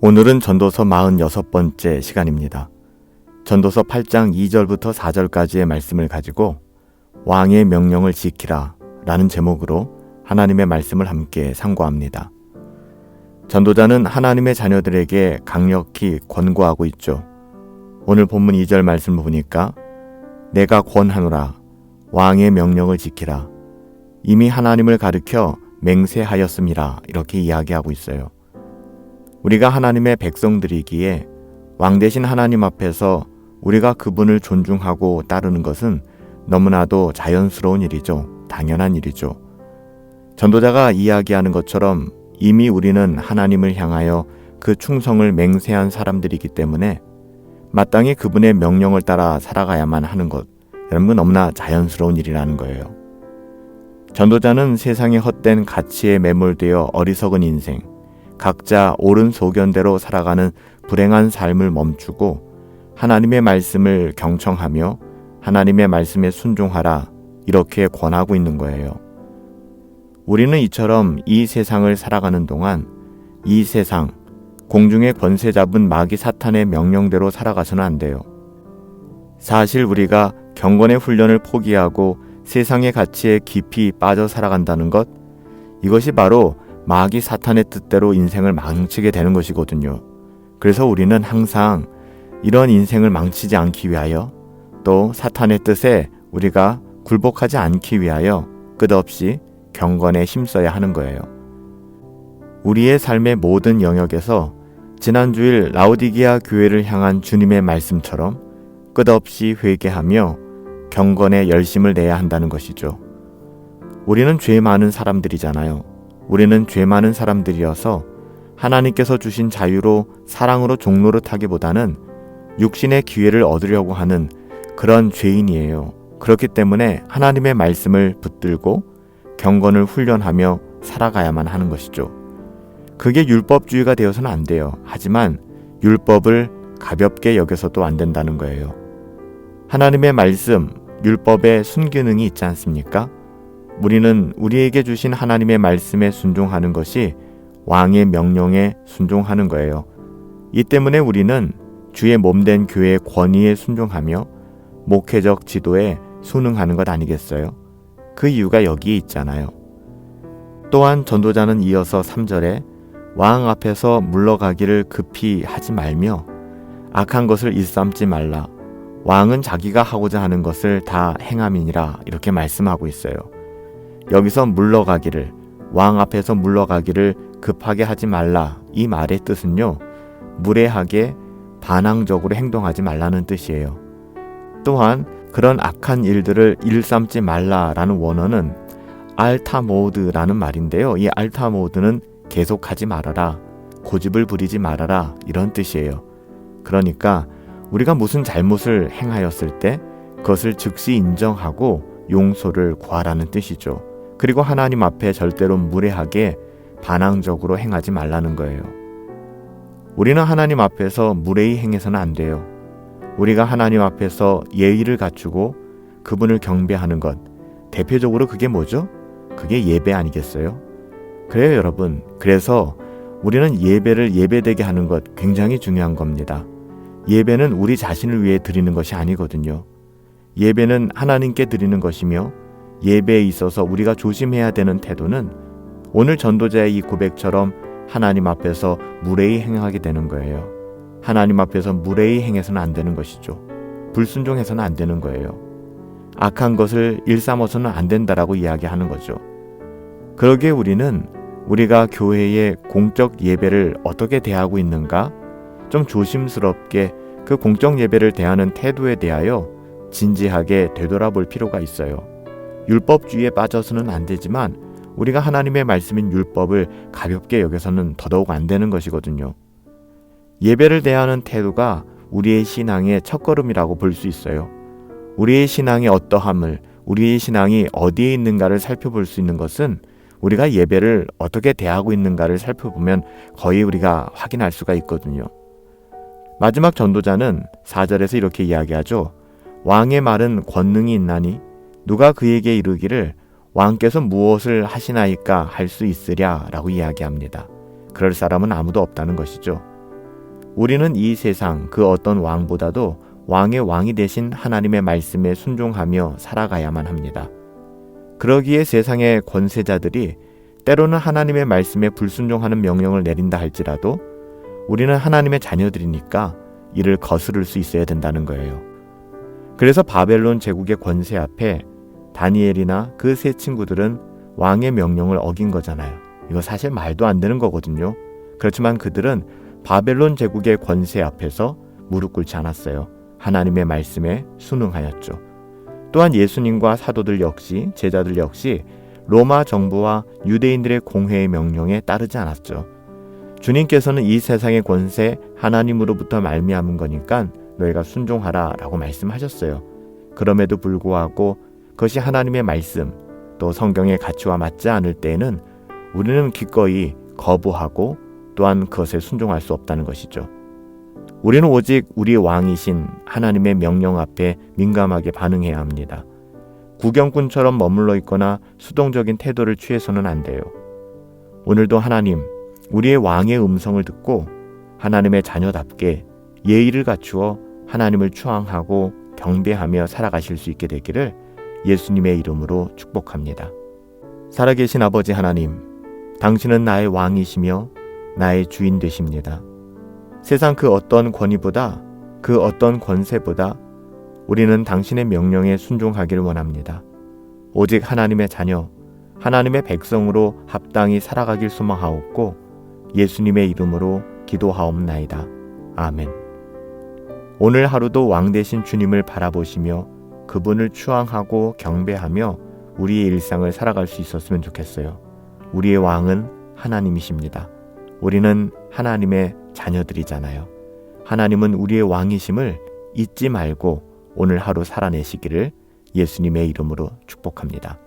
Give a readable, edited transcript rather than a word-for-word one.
오늘은 전도서 46번째 시간입니다. 전도서 8장 2절부터 4절까지의 말씀을 가지고 왕의 명령을 지키라 라는 제목으로 하나님의 말씀을 함께 상고합니다. 전도자는 하나님의 자녀들에게 강력히 권고하고 있죠. 오늘 본문 2절 말씀을 보니까 내가 권하노라 왕의 명령을 지키라 이미 하나님을 가르쳐 맹세하였음이라 이렇게 이야기하고 있어요. 우리가 하나님의 백성들이기에 왕 대신 하나님 앞에서 우리가 그분을 존중하고 따르는 것은 너무나도 자연스러운 일이죠. 당연한 일이죠. 전도자가 이야기하는 것처럼 이미 우리는 하나님을 향하여 그 충성을 맹세한 사람들이기 때문에 마땅히 그분의 명령을 따라 살아가야만 하는 것, 여러분 너무나 자연스러운 일이라는 거예요. 전도자는 세상의 헛된 가치에 매몰되어 어리석은 인생, 각자 옳은 소견대로 살아가는 불행한 삶을 멈추고 하나님의 말씀을 경청하며 하나님의 말씀에 순종하라 이렇게 권하고 있는 거예요. 우리는 이처럼 이 세상을 살아가는 동안 이 세상, 공중의 권세 잡은 마귀 사탄의 명령대로 살아가서는 안 돼요. 사실 우리가 경건의 훈련을 포기하고 세상의 가치에 깊이 빠져 살아간다는 것, 이것이 바로 마귀 사탄의 뜻대로 인생을 망치게 되는 것이거든요. 그래서 우리는 항상 이런 인생을 망치지 않기 위하여 또 사탄의 뜻에 우리가 굴복하지 않기 위하여 끝없이 경건에 힘써야 하는 거예요. 우리의 삶의 모든 영역에서 지난주일 라오디게아 교회를 향한 주님의 말씀처럼 끝없이 회개하며 경건에 열심을 내야 한다는 것이죠. 우리는 죄 많은 사람들이잖아요. 우리는 죄 많은 사람들이어서 하나님께서 주신 자유로 사랑으로 종노릇하기보다는 육신의 기회를 얻으려고 하는 그런 죄인이에요. 그렇기 때문에 하나님의 말씀을 붙들고 경건을 훈련하며 살아가야만 하는 것이죠. 그게 율법주의가 되어서는 안 돼요. 하지만 율법을 가볍게 여겨서도 안 된다는 거예요. 하나님의 말씀, 율법에 순기능이 있지 않습니까? 우리는 우리에게 주신 하나님의 말씀에 순종하는 것이 왕의 명령에 순종하는 거예요. 이 때문에 우리는 주의 몸된 교회의 권위에 순종하며 목회적 지도에 순응하는 것 아니겠어요? 그 이유가 여기에 있잖아요. 또한 전도자는 이어서 3절에 왕 앞에서 물러가기를 급히 하지 말며 악한 것을 일삼지 말라. 왕은 자기가 하고자 하는 것을 다 행함이니라 이렇게 말씀하고 있어요. 여기서 물러가기를, 왕 앞에서 물러가기를 급하게 하지 말라 이 말의 뜻은요, 무례하게 반항적으로 행동하지 말라는 뜻이에요. 또한 그런 악한 일들을 일삼지 말라라는 원어는 알타모드라는 말인데요. 이 알타모드는 계속하지 말아라, 고집을 부리지 말아라 이런 뜻이에요. 그러니까 우리가 무슨 잘못을 행하였을 때 그것을 즉시 인정하고 용서를 구하라는 뜻이죠. 그리고 하나님 앞에 절대로 무례하게 반항적으로 행하지 말라는 거예요. 우리는 하나님 앞에서 무례히 행해서는 안 돼요. 우리가 하나님 앞에서 예의를 갖추고 그분을 경배하는 것, 대표적으로 그게 뭐죠? 그게 예배 아니겠어요? 그래요, 여러분. 그래서 우리는 예배를 예배되게 하는 것 굉장히 중요한 겁니다. 예배는 우리 자신을 위해 드리는 것이 아니거든요. 예배는 하나님께 드리는 것이며 예배에 있어서 우리가 조심해야 되는 태도는 오늘 전도자의 이 고백처럼 하나님 앞에서 무례히 행하게 되는 거예요. 하나님 앞에서 무례히 행해서는 안 되는 것이죠. 불순종해서는 안 되는 거예요. 악한 것을 일삼아서는 안 된다라고 이야기하는 거죠. 그러기에 우리는 우리가 교회의 공적 예배를 어떻게 대하고 있는가? 좀 조심스럽게 그 공적 예배를 대하는 태도에 대하여 진지하게 되돌아볼 필요가 있어요. 율법주의에 빠져서는 안 되지만 우리가 하나님의 말씀인 율법을 가볍게 여겨서는 더더욱 안 되는 것이거든요. 예배를 대하는 태도가 우리의 신앙의 첫걸음이라고 볼 수 있어요. 우리의 신앙의 어떠함을, 우리의 신앙이 어디에 있는가를 살펴볼 수 있는 것은 우리가 예배를 어떻게 대하고 있는가를 살펴보면 거의 우리가 확인할 수가 있거든요. 마지막 전도자는 4절에서 이렇게 이야기하죠. 왕의 말은 권능이 있나니 누가 그에게 이르기를 왕께서 무엇을 하시나이까 할 수 있으랴 라고 이야기합니다. 그럴 사람은 아무도 없다는 것이죠. 우리는 이 세상 그 어떤 왕보다도 왕의 왕이 되신 하나님의 말씀에 순종하며 살아가야만 합니다. 그러기에 세상의 권세자들이 때로는 하나님의 말씀에 불순종하는 명령을 내린다 할지라도 우리는 하나님의 자녀들이니까 이를 거스를 수 있어야 된다는 거예요. 그래서 바벨론 제국의 권세 앞에 다니엘이나 그 세 친구들은 왕의 명령을 어긴 거잖아요. 이거 사실 말도 안 되는 거거든요. 그렇지만 그들은 바벨론 제국의 권세 앞에서 무릎 꿇지 않았어요. 하나님의 말씀에 순응하였죠. 또한 예수님과 사도들 역시, 제자들 역시 로마 정부와 유대인들의 공회의 명령에 따르지 않았죠. 주님께서는 이 세상의 권세 하나님으로부터 말미암은 거니까 너희가 순종하라 라고 말씀하셨어요. 그럼에도 불구하고 그것이 하나님의 말씀 또 성경의 가치와 맞지 않을 때에는 우리는 기꺼이 거부하고 또한 그것에 순종할 수 없다는 것이죠. 우리는 오직 우리 왕이신 하나님의 명령 앞에 민감하게 반응해야 합니다. 구경꾼처럼 머물러 있거나 수동적인 태도를 취해서는 안 돼요. 오늘도 하나님, 우리의 왕의 음성을 듣고 하나님의 자녀답게 예의를 갖추어 하나님을 추앙하고 경배하며 살아가실 수 있게 되기를 예수님의 이름으로 축복합니다. 살아계신 아버지 하나님, 당신은 나의 왕이시며 나의 주인 되십니다. 세상 그 어떤 권위보다 그 어떤 권세보다 우리는 당신의 명령에 순종하기를 원합니다. 오직 하나님의 자녀, 하나님의 백성으로 합당히 살아가길 소망하옵고 예수님의 이름으로 기도하옵나이다. 아멘. 오늘 하루도 왕 되신 주님을 바라보시며 그분을 추앙하고 경배하며 우리의 일상을 살아갈 수 있었으면 좋겠어요. 우리의 왕은 하나님이십니다. 우리는 하나님의 자녀들이잖아요. 하나님은 우리의 왕이심을 잊지 말고 오늘 하루 살아내시기를 예수님의 이름으로 축복합니다.